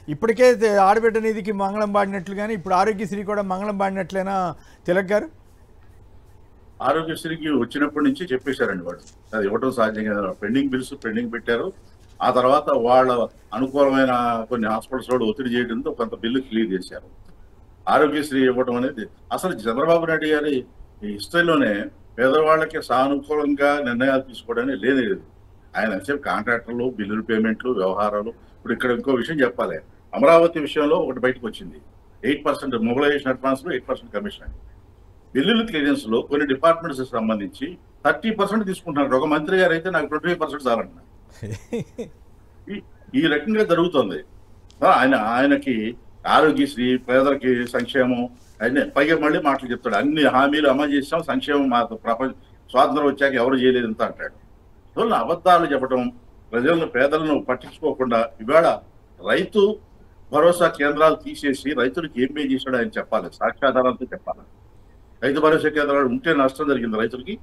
ఇప్పటికే ఆడబిడ్డ నిధికి మంగళం పాడినట్లుగానే ఇప్పుడు ఆరోగ్యశ్రీ కూడా మంగళం పాడినట్లేనా తిలక్ గారు? ఆరోగ్యశ్రీకి వచ్చినప్పటి నుంచి చెప్పేశారండి వాళ్ళు, అది ఇవ్వడం సాధ్యం కదా. పెండింగ్ బిల్స్ పెండింగ్ పెట్టారు. ఆ తర్వాత వాళ్ళ అనుకూలమైన కొన్ని హాస్పిటల్స్ లో ఒత్తిడి చేయడంతో కొంత బిల్లు క్లియర్ చేశారు. ఆరోగ్యశ్రీ ఇవ్వడం అనేది అసలు చంద్రబాబు నాయుడు గారి హిస్టరీలోనే పేదవాళ్ళకి సానుకూలంగా నిర్ణయాలు తీసుకోవడానికి లేదు. ఆయన చెప్పి కాంట్రాక్టర్లు, బిల్లులు, పేమెంట్లు, వ్యవహారాలు. ఇప్పుడు ఇక్కడ ఇంకో విషయం చెప్పాలి. అమరావతి విషయంలో ఒకటి బయటకు వచ్చింది. 8% మొబిలైజేషన్ అడ్వాన్స్ లో 8% కమిషన్. బిల్లుల క్లియరెన్స్ లో కొన్ని డిపార్ట్మెంట్స్ సంబంధించి 30% తీసుకుంటున్నారు. ఒక మంత్రి గారు అయితే నాకు 25% చాలంటున్నారు. ఈ రకంగా జరుగుతుంది. ఆయనకి ఆరోగ్యశ్రీ, పేదలకి సంక్షేమం అన్ని పైగా మళ్ళీ మాటలు చెప్తాడు. అన్ని హామీలు అమలు చేసాం, సంక్షేమం మా ప్రపంచ స్వాతంత్రం వచ్చాక ఎవరు చేయలేదు ఇంత అంటాడు. అబద్ధాలు చెప్పడం, ప్రజలను పేదలను పట్టించుకోకుండా ఇవాళ రైతు భరోసా కేంద్రాలు తీసేసి రైతులకు ఏం పే చేశాడు ఆయన చెప్పాలి, సాక్ష్యాధారాలతో చెప్పాలి. రైతు భరోసా కేంద్రాలు ఉంటే నష్టం జరిగిందా రైతులకి,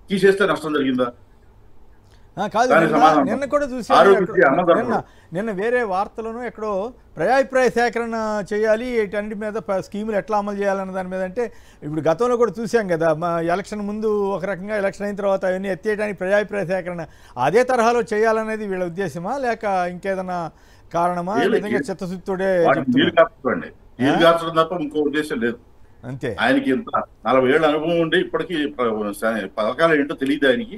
తీసేస్తే నష్టం జరిగిందా? కాదు, నిన్న కూడా చూసాను, నిన్న వేరే వార్తలను ఎక్కడో ప్రజాభిప్రాయ సేకరణ చేయాలి, వీటన్నిటి మీద స్కీములు ఎట్లా అమలు చేయాలన్న దాని మీద. అంటే ఇప్పుడు గతంలో కూడా చూసాం కదా, ఎలక్షన్ ముందు ఒక రకంగా, ఎలక్షన్ అయిన తర్వాత అవన్నీ ఎత్తేయడానికి ప్రజాభిప్రాయ సేకరణ అదే తరహాలో చేయాలనేది వీళ్ళ ఉద్దేశమా, లేక ఇంకేదైనా కారణమా? విధంగా చిత్తశుద్ధితోడే తప్ప ఇంకో ఉద్దేశం లేదు అంతే. ఆయనకి ఇంత 40 ఏళ్ళ అనుభవం ఉండి ఇప్పటికీ పథకాలు ఏంటో తెలియదు ఆయనకి.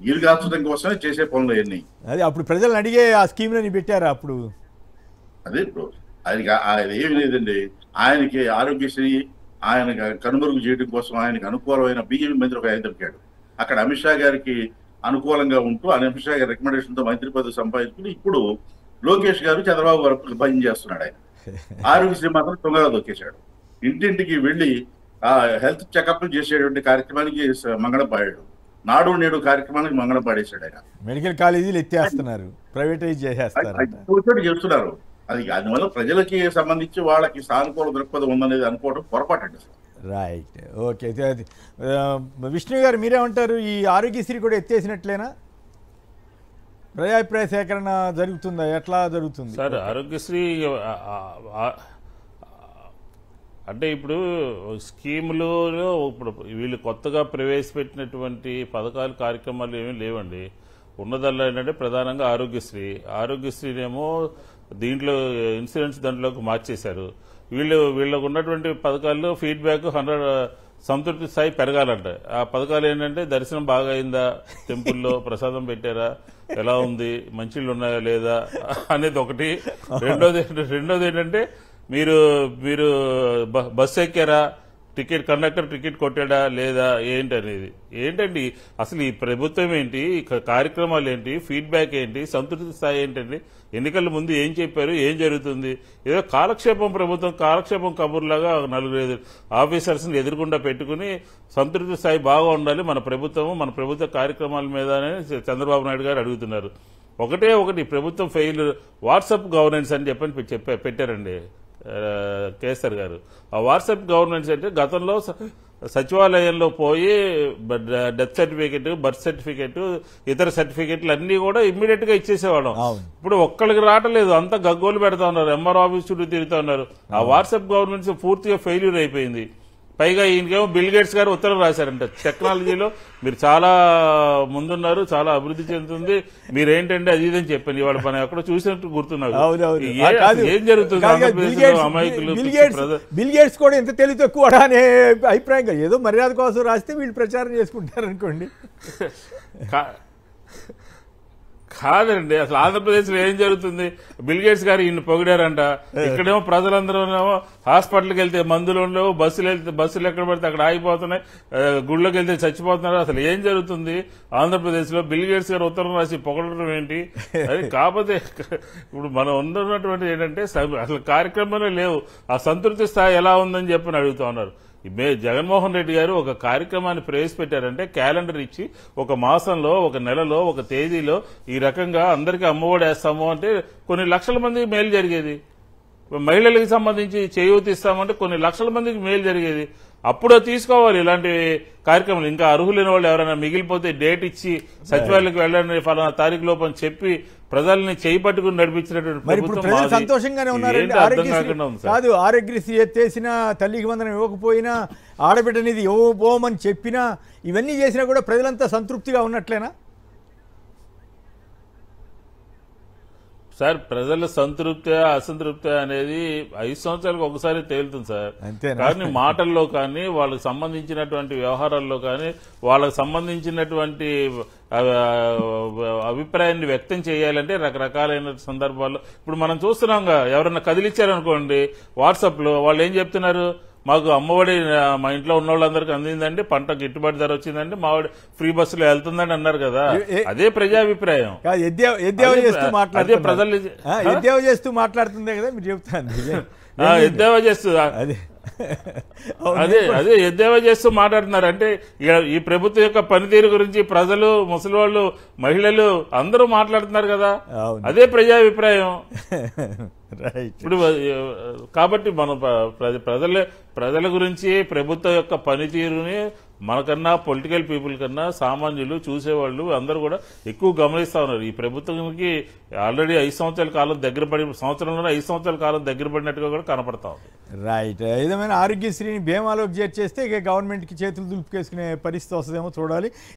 నీరు కాల్చడం కోసమే చేసే పనులు అన్నీ. అదే అప్పుడు ప్రజలను అడిగే ఆ స్కీమ్లని పెట్టారా అప్పుడు? అదే ఇప్పుడు ఆయన ఏమి లేదండి. ఆయనకి ఆరోగ్యశ్రీ ఆయన కనుమరుగు చేయడం కోసం ఆయనకి అనుకూలమైన బీజేపీ మంత్రి ఒక ఆయన దొరికాడు. అక్కడ అమిత్ షా గారికి అనుకూలంగా ఉంటూ అమిత్ షా గారి రికమెండేషన్ తో మంత్రి పదవి సంపాదించుకుని ఇప్పుడు లోకేష్ గారు చంద్రబాబు గారు భయం చేస్తున్నాడు. ఆయన ఆరోగ్యశ్రీ మాత్రం తొందరగా దొక్కేశాడు. ఇంటింటికి వెళ్ళి హెల్త్ చెకప్ చేసేటువంటి కార్యక్రమానికి మంగళం పాడాడు. నాడు నేడు కార్యక్రమానికి మంగళం పాడేశాడు ఆయన. మెడికల్ కాలేజీలు ఎత్తేస్తున్నారు, ప్రైవేటైజ్ చేస్తున్నారు. అది దానివల్ల ప్రజలకి సంబంధించి వాళ్ళకి సానుకూల దృక్పథం ఉందనేది అనుకోవడం పొరపాటు అండి. Right, okay. విష్ణు గారు మీరేమంటారు? ఈ ఆరోగ్యశ్రీ కూడా ఎత్తేసినట్లేనా? ప్రజాభిప్రాయ సేకరణ జరుగుతుందా, ఎట్లా జరుగుతుంది సార్? ఆరోగ్యశ్రీ అంటే ఇప్పుడు స్కీములో ఇప్పుడు వీళ్ళు కొత్తగా ప్రవేశపెట్టినటువంటి పథకాలు, కార్యక్రమాలు ఏమీ లేవండి. ఉన్నదల్లా ఏంటంటే ప్రధానంగా ఆరోగ్యశ్రీనేమో దీంట్లో ఇన్సూరెన్స్ దాంట్లోకి మార్చేశారు. వీళ్ళకు ఉన్నటువంటి పథకాల్లో ఫీడ్బ్యాక్ 100 సంతృప్తి స్థాయి పెరగాలంట. ఆ పథకాలు ఏంటంటే దర్శనం బాగా అయిందా, టెంపుల్లో ప్రసాదం పెట్టారా, ఎలా ఉంది, మంచిళ్ళు ఉన్నాయా లేదా అనేది ఒకటి. రెండోది ఏంటంటే మీరు బస్సు ఎక్కారా, కండక్టర్ టికెట్ కొట్టాడా లేదా ఏంటండి అసలు ఈ ప్రభుత్వం ఏంటి, కార్యక్రమాలు ఏంటి, ఫీడ్బ్యాక్ ఏంటి, సంతృప్తి స్థాయి ఏంటండి? ఎన్నికల ముందు ఏం చెప్పారు, ఏం జరుగుతుంది? ఏదో కాలక్షేపం ప్రభుత్వం, కాలక్షేపం కబుర్లాగా 4-5 ఆఫీసర్స్ ని ఎదురుకుండా పెట్టుకుని సంతృప్తి స్థాయి బాగా ఉండాలి మన ప్రభుత్వ కార్యక్రమాల మీద చంద్రబాబు నాయుడు గారు అడుగుతున్నారు. ఒకటి ప్రభుత్వం ఫెయిల్, వాట్సాప్ గవర్నెన్స్ అని చెప్పని పెట్టారండి కేసీఆర్ గారు. ఆ వాట్సాప్ గవర్నెన్స్ అంటే గతంలో సచివాలయంలో పోయి డెత్ సర్టిఫికెట్, బర్త్ సర్టిఫికెట్, ఇతర సర్టిఫికెట్లు అన్ని కూడా ఇమ్మీడియట్ గా ఇచ్చేసేవాళ్ళం. ఇప్పుడు ఒక్కడికి రావట్లేదు, అంతా గగ్గోలు పెడతా ఉన్నారు, ఎంఆర్ ఆఫీస్ చుట్టూ తిరుగుతా ఉన్నారు. ఆ వాట్సాప్ గవర్నెన్స్ పూర్తిగా ఫెయిల్యూర్ అయిపోయింది. పైగా ఈయనకేమో బిల్ గేట్స్ గారు ఉత్తరం రాశారంట, టెక్నాలజీలో మీరు చాలా ముందున్నారు, చాలా అభివృద్ధి చెందుతుంది, మీరేంటంటే అది ఇదని చెప్పాను. ఇవాళ మనం ఎక్కడ చూసినట్టు గుర్తున్నారు. ఏం జరుగుతుంది అమాయకులు? బిల్ గేట్స్ కూడా ఎంత తెలివి తక్కువ అనే అభిప్రాయంగా ఏదో మర్యాద కోసం రాస్తే వీళ్ళు ప్రచారం చేసుకుంటారు అనుకోండి. కాదండి, అసలు ఆంధ్రప్రదేశ్ లో ఏం జరుగుతుంది? బిల్ గేట్స్ గారు ఈయన పొగిడారంట, ఇక్కడేమో ప్రజలందరూ హాస్పిటల్కి వెళ్తే మందులు ఉండవు, బస్సులు ఎక్కడ పడితే అక్కడ ఆగిపోతున్నాయి, గుళ్ళకి వెళ్తే చచ్చిపోతున్నారు. అసలు ఏం జరుగుతుంది ఆంధ్రప్రదేశ్ లో? బిల్ గేట్స్ గారు ఉత్తరం రాసి పొగడటం ఏంటి? అది కాకపోతే ఇప్పుడు మనం ఉన్నటువంటి ఏంటంటే అసలు కార్యక్రమాలే లేవు. ఆ సంతృప్తి స్థాయి ఎలా ఉందని చెప్పని అడుగుతా ఉన్నారు. జగన్మోహన్ రెడ్డి గారు ఒక కార్యక్రమాన్ని ప్రవేశపెట్టారంటే క్యాలెండర్ ఇచ్చి ఒక మాసంలో, ఒక నెలలో, ఒక తేదీలో ఈ రకంగా అందరికీ అమ్మఒడి వేస్తాము అంటే కొన్ని లక్షల మందికి మేలు జరిగేది. మహిళలకు సంబంధించి చేయూత ఇస్తామంటే కొన్ని లక్షల మందికి మేలు జరిగేది. అప్పుడు తీసుకోవాలి ఇలాంటి కార్యక్రమాలు. ఇంకా అర్హులైన వాళ్ళు ఎవరైనా మిగిలిపోతే డేట్ ఇచ్చి సచివాలయానికి వెళ్ళండి ఫలానా తారీఖు లోపని చెప్పి ప్రజల్ని చేయి పట్టుకుని నడిపించినటువంటి మరి ఇప్పుడు ప్రభుత్వం ప్రజలు మాది. సంతోషంగానే ఉన్నారండి. ఏంటో అర్థం ఆరోగ్యశ్రీ కాకుండా ఉంది సార్. కాదు, ఆరోగ్యశ్రీ ఎత్తేసినా, తల్లికి వందనం ఇవ్వకపోయినా, ఆడబిడ్డనిది ఇవ్వబోమని చెప్పినా, ఇవన్నీ చేసినా కూడా ప్రజలంతా సంతృప్తిగా ఉన్నట్లేనా? సార్ ప్రజల సంతృప్తి అసంతృప్తి అనేది 5 సంవత్సరాలకు ఒకసారి తేలుతుంది సార్. అంతేనా? కానీ మాటల్లో కానీ వాళ్ళకి సంబంధించినటువంటి వ్యవహారాల్లో కానీ వాళ్ళకి సంబంధించినటువంటి అభిప్రాయాన్ని వ్యక్తం చేయాలంటే రకరకాలైన సందర్భాల్లో ఇప్పుడు మనం చూస్తున్నాంగా. ఎవరన్నా కదిలిచ్చారనుకోండి వాట్సాప్ లో, వాళ్ళు ఏం చెప్తున్నారు, మాకు అమ్మఒడి మా ఇంట్లో ఉన్న వాళ్ళందరికీ అందిందండి, పంట గిట్టుబాటు ధర వచ్చిందండి, మావాడి ఫ్రీ బస్సులో వెళ్తుందని అన్నారు కదా. అదే ప్రజాభిప్రాయం. ఎద్దేవా చేస్తూ అదే ప్రజలు ఎద్దేవా చేస్తూ మాట్లాడుతుందే కదా మీరు చెప్తాను. ఎద్దేవా చేస్తూ అదే ఎద్దేవా చేస్తూ మాట్లాడుతున్నారు. అంటే ఈ ప్రభుత్వం యొక్క పనితీరు గురించి ప్రజలు, ముసలివాళ్ళు, మహిళలు అందరూ మాట్లాడుతున్నారు కదా. అదే ప్రజాభిప్రాయం. ఇప్పుడు కాబట్టి మనం ప్రజల గురించి ప్రభుత్వం యొక్క పనితీరుని మనకన్నా పొలిటికల్ పీపుల్ కన్నా సామాన్యులు చూసేవాళ్ళు అందరూ కూడా ఎక్కువ గమనిస్తా ఉన్నారు. ఈ ప్రభుత్వానికి ఆల్రెడీ 5 సంవత్సరాల కాలం దగ్గర పడి, సంవత్సరంలోనే 5 సంవత్సరాల కాలం దగ్గర పడినట్టుగా కూడా కనపడతా ఉంది. రైట్. ఏదేమైనా ఆరోగ్యశ్రీని బీమాలోకి చేర్చేస్తే ఇక గవర్నమెంట్కి చేతులు దులుపుకేసుకునే పరిస్థితి వస్తుందేమో చూడాలి.